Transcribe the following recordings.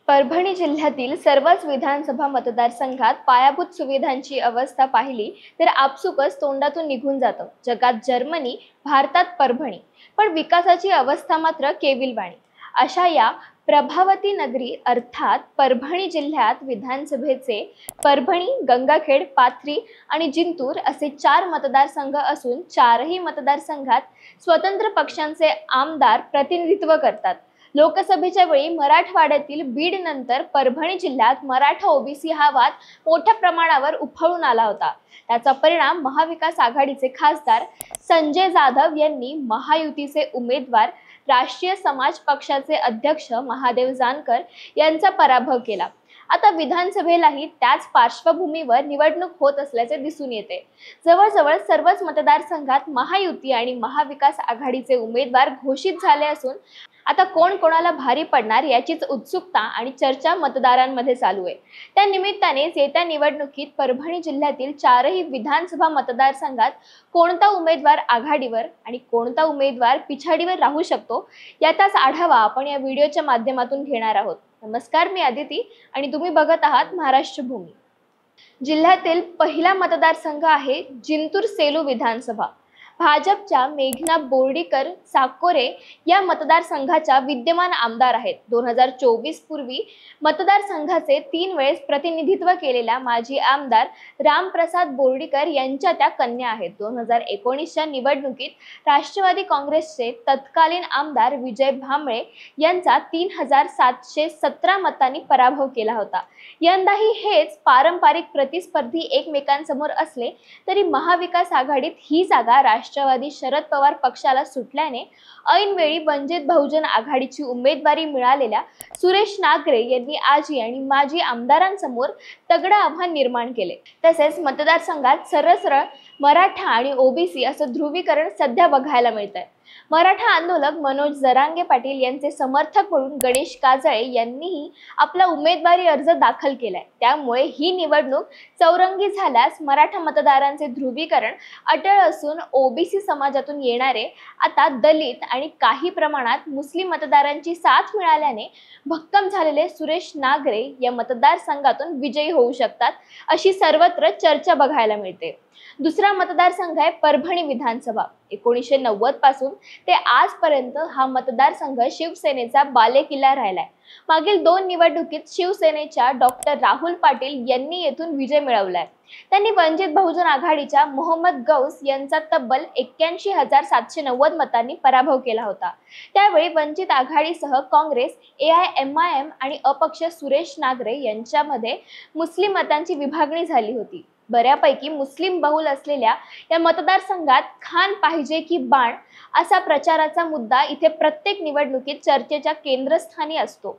परभणी जिल्ह्यातील सर्वच विधानसभा मतदारसंघात पायाभूत सुविधांची अवस्था पाहिली तर आपसुकच तोंडातून निघून जातं. जगात जर्मनी, भारतात परभणी, पण विकासाची अवस्था मात्र केविलवाणी. अशा या प्रभावती नगरी अर्थात परभणी जिल्ह्यात विधानसभेचे परभणी, गंगाखेड, पाथरी आणि जिंतूर असे 4 मतदारसंघ असून चारही मतदारसंघात स्वतंत्र पक्षांचे आमदार प्रतिनिधित्व करतात. लोकसभेच्या वेळी मराठवाड्यातील बीड नंतर परभणी जिल्ह्यात मराठा ओबीसी हा वाद मोठ्या प्रमाणावर उफाळून आला होता. त्याचा परिणाम महाविकास आघाडीचे खासदार संजय जाधव यांनी महायुतीचे उमेदवार राष्ट्रीय समाज पक्षाचे अध्यक्ष महादेव जानकर यांचा पराभव केला. आता विधानसभेलाही त्याच पार्श्वभूमीवर निवडणूक होत असल्याचे दिसून येते. जवळजवळ सर्वच मतदारसंघात महायुती आणि महाविकास आघाडीचे उमेदवार घोषित झाले असून आता कोण कोणाला भारी पडणार याचीच उत्सुकता आणि चर्चा मतदारांमध्ये चालू आहे. त्या निमित्तानेच येत्या निवडणुकीत परभणी जिल्ह्यातील चारही विधानसभा मतदारसंघात कोणता उमेदवार आघाडीवर आणि कोणता उमेदवार पिछाडीवर राहू शकतो याचाच आढावा आपण या व्हिडिओच्या माध्यमातून घेणार आहोत. नमस्कार, मी अदिती आणि तुम्ही बघत आहात महाराष्ट्र भूमी. जिल्ह्यातील पहिला मतदारसंघ आहे जिंतूर सेलू विधानसभा. भाजपच्या मेघना बोर्डीकर साकोरे या मतदारसंघाच्या विद्यमान आमदार आहेत. 2024 पूर्वी मतदारसंघाचे 3 वेळेस प्रतिनिधित्व केलेल्या माजी आमदार रामप्रसाद बोर्डीकर यांच्या त्या कन्या आहेत. 2019च्या निवडणुकीत राष्ट्रवादी काँग्रेसचे तत्कालीन आमदार विजय भांबळे यांचा 3717 मतांनी पराभव केला होता. यंदाही हेच पारंपरिक प्रतिस्पर्धी एकमेकांसमोर असले तरी महाविकास आघाडीत ही जागा राष्ट्रवादी शरद पवार पक्षाला सुटल्याने ऐनवेळी वंचित बहुजन आघाडीची उमेदवारी मिळालेल्या सुरेश नागरे यांनी आजी आणि माजी आमदारांसमोर तगडं आव्हान निर्माण केले. तसेच मतदारसंघात सरळ मराठा आणि ओबीसी असं ध्रुवीकरण सध्या बघायला मिळतंय. मराठा आंदोलक मनोज जरांगे पाटील यांचे समर्थक म्हणून गणेश काजळे यांनीही आपला उमेदवारी अर्ज दाखल केलाय. त्यामुळे ही निवडणूक चौरंगी झाल्यास मराठा मतदारांचे ध्रुवीकरण अटळ असून ओबीसी समाजातून येणारे आता दलित आणि काही प्रमाणात मुस्लिम मतदारांची साथ मिळाल्याने भक्कम झालेले सुरेश नागरे या मतदारसंघातून विजयी होऊ शकतात अशी सर्वत्र चर्चा बघायला मिळते. दुसरा मतदारसंघ आहे परभणी विधानसभा. 1990 पासून ते आजपर्यंत हा मतदारसंघ शिवसेनेचा बालेकिल्ला राहिलाय. मागील 2 निवडणुकीत शिवसेनेच्या डॉक्टर राहुल पाटील यांनी येथून विजय मिळवलाय. त्यांनी वंचित बहुजन आघाडीच्या मोहम्मद गौस यांचा तब्बल 81,790 मतांनी पराभव केला होता. त्यावेळी वंचित आघाडीसह काँग्रेस, AIMIM आणि अपक्ष सुरेश नागरे यांच्यामध्ये मुस्लिम मतांची विभागणी झाली होती. बऱ्यापैकी मुस्लिम बहुल असलेल्या या मतदारसंघात खान पाहिजे की बाण असा प्रचाराचा मुद्दा इथे प्रत्येक निवडणुकीत चर्चेच्या केंद्रस्थानी असतो.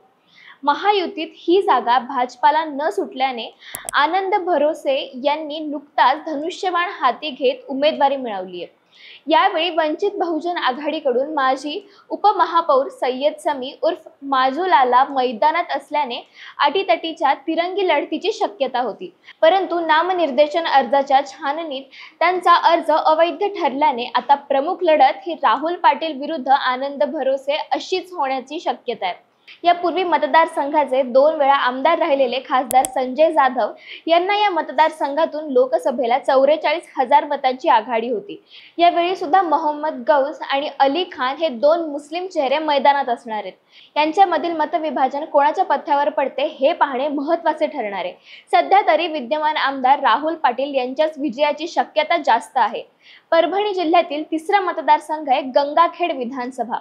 महायुतीत ही जागा भाजपाला न सुटल्याने आनंद भरोसे यांनी नुकताच धनुष्यबाण हाती घेत उमेदवारी मिळवली आहे. यावेळी वंचित बहुजन आघाडीकडून माजी उपमहापौर सय्यद समी उर्फ माजूलाला मैदानात असल्याने अटीतटीच्या तिरंगी लढतीची शक्यता होती. परंतु नामनिर्देशन अर्जाच्या छाननीत त्यांचा अर्ज अवैध ठरल्याने आता प्रमुख लढत ही राहुल पाटील विरुद्ध आनंद भरोसे अशीच होण्याची शक्यता आहे. यापूर्वी मतदारसंघाचे 2 वेळा आमदार राहिलेले खासदार संजय जाधव यांना या मतदारसंघातून लोकसभेला 44,000 मतांची आघाडी होती. यावेळी सुद्धा मोहम्मद गौस आणि अली खान हे 2 मुस्लिम चेहरे मैदानात असणार आहेत. यांच्यामधील मतविभाजन कोणाच्या पथ्यावर पडते हे पाहणे महत्त्वाचे ठरणार आहे. सध्या तरी विद्यमान आमदार राहुल पाटील यांच्याच विजयाची शक्यता जास्त आहे. परभणी जिल्ह्यातील तिसरा मतदारसंघ आहे गंगाखेड विधानसभा.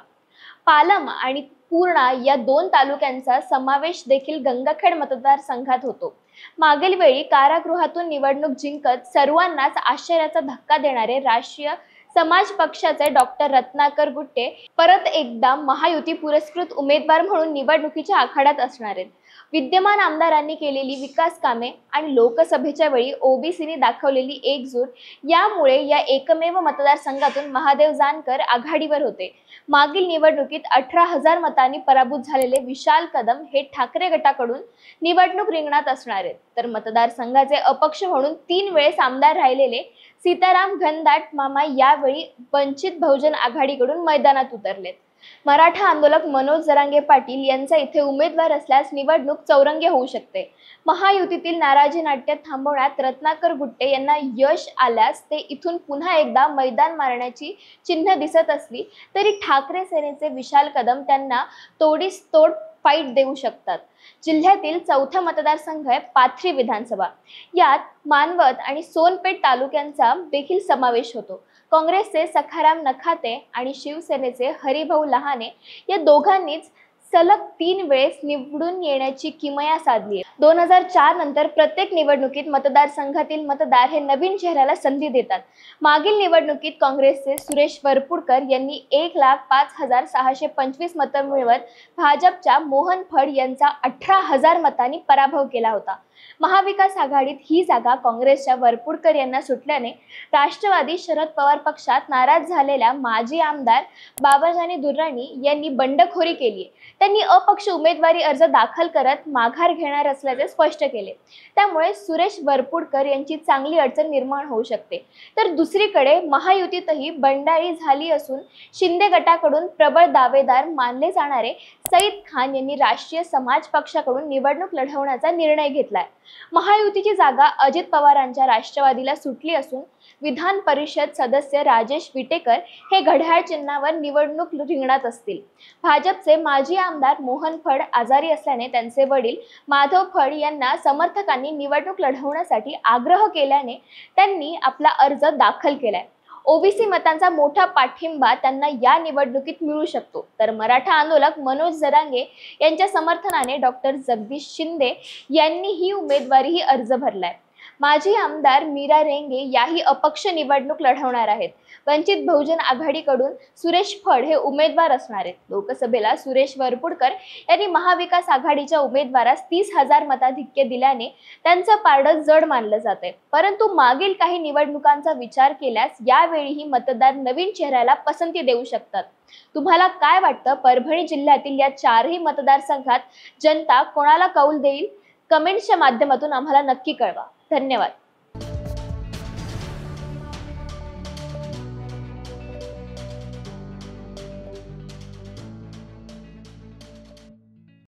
पालम आणि पूर्णा या 2 तालुक्यांचा समावेश देखील गंगाखेड मतदारसंघात होतो. मागील वेळी कारागृहातून निवडणूक जिंकत सर्वांनाच आश्चर्याचा धक्का देणारे राष्ट्रीय समाज पक्षाचे डॉक्टर रत्नाकर गुट्टे परत एकदा महायुती पुरस्कृत उमेदवार म्हणून निवडणुकीच्या आखाड्यात असणार आहेत. विद्यमान आमदारांनी केलेली विकास कामे आणि लोकसभेच्या वेळी ओबीसीने दाखवलेली एकजूट यामुळे या एकमेव मतदारसंघातून महादेव जानकर आघाडीवर होते. मागील निवडणुकीत 18,000 मतांनी पराभूत झालेले विशाल कदम हे ठाकरे गटाकडून निवडणूक रिंगणात असणार आहेत. तर मतदारसंघाचे अपक्ष म्हणून 3 वेळेस आमदार राहिलेले सीताराम घनदाट मामा यावेळी वंचित बहुजन आघाडीकडून मैदानात उतरलेत. मराठा आंदोलक मनोज जरांगे पाटील यांचा इथे उमेदवार असल्यास निवडणूक चौरंगी होऊ शकते. महायुतीतील नाराजी नाट्य थांबवण्यात रत्नाकर गुट्टे यांना यश आल्यास ते इथून पुन्हा एकदा मैदान मारण्याची चिन्ह दिसत असली तरी ठाकरे सेनेचे विशाल कदम त्यांना तोडीस तोड फाईट देऊ शकतात. जिल्ह्यातील चौथा मतदारसंघ आहे पाथरी विधानसभा. यात मानवत आणि सोनपेठ तालुक्यांचा देखील समावेश होतो. काँग्रेसचे सखाराम नखाते आणि शिवसेनेचे हरिभाऊ लहाने या दोघांनीच सलग 3 वेळेस निवडून येण्याची किमया साधली आहे. 2004 नंतर प्रत्येक निवडणुकीत मतदारसंघातील मतदार हे नवीन चेहऱ्याला संधी देतात. मागील निवडणुकीत काँग्रेसचे सुरेश वरपुडकर यांनी 1,05,625 मतं मिळवत भाजपच्या मोहन फड यांचा 18,000 मतांनी पराभव केला होता. महाविकास आघाडीत ही जागा काँग्रेसच्या वरपुडकर यांना सुटल्याने राष्ट्रवादी शरद पवार पक्षात नाराज झालेल्या माजी आमदार बाबाजानी दुर्राणी यांनी बंडखोरी केली. त्यांनी अपक्ष उमेदवारी अर्ज दाखल करत माघार घेणार असल्याचे स्पष्ट केले. त्यामुळे सुरेश वरपुडकर यांची चांगली अडचण निर्माण होऊ शकते. तर दुसरीकडे महायुतीतही बंडाळी झाली असून शिंदे गटाकडून प्रबळ दावेदार मानले जाणारे सईद खान यांनी राष्ट्रीय समाज पक्षाकडून निवडणूक लढवण्याचा निर्णय घेतलाय. महायुतीची जागा अजित पवारांच्या राष्ट्रवादीला सुटली असून विधान परिषद सदस्य राजेश विटेकर हे घड्याळ चिन्हावर निवडणूक रिंगणात असतील. भाजपचे माजी आमदार मोहन फड आजारी असल्याने त्यांचे वडील माधव फड यांना समर्थकांनी निवडणूक लढवण्यासाठी आग्रह केल्याने त्यांनी आपला अर्ज दाखल केलाय. ओबीसी मतांचा मोठा पाठिंबा त्यांना या निवडणुकीत मिळू शकतो. तर मराठा आंदोलक मनोज जरांगे यांच्या समर्थनाने डॉक्टर जगदीश शिंदे यांनी ही उमेदवारी अर्ज भरलाय. माजी आमदार मीरा रेंगे याही अपक्ष निवडणूक लढवणार आहेत. वंचित बहुजन आघाडीकडून सुरेश फड हे उमेदवार असणार आहेत. लोकसभेला सुरेश वरपुडकर यांनी महाविकास आघाडीच्या उमेदवारास 30,000 मताधिक्य दिल्याने त्यांचं पारडं जड मानलं जाते. परंतु मागील काही निवडणुकांचा विचार केल्यास यावेळीही मतदार नवीन चेहऱ्याला पसंती देऊ शकतात. तुम्हाला काय वाटतं? परभणी जिल्ह्यातील या 4ही मतदारसंघात जनता कोणाला कौल देईल? कमेंट्सच्या माध्यमातून आम्हाला नक्की कळवा. धन्यवाद.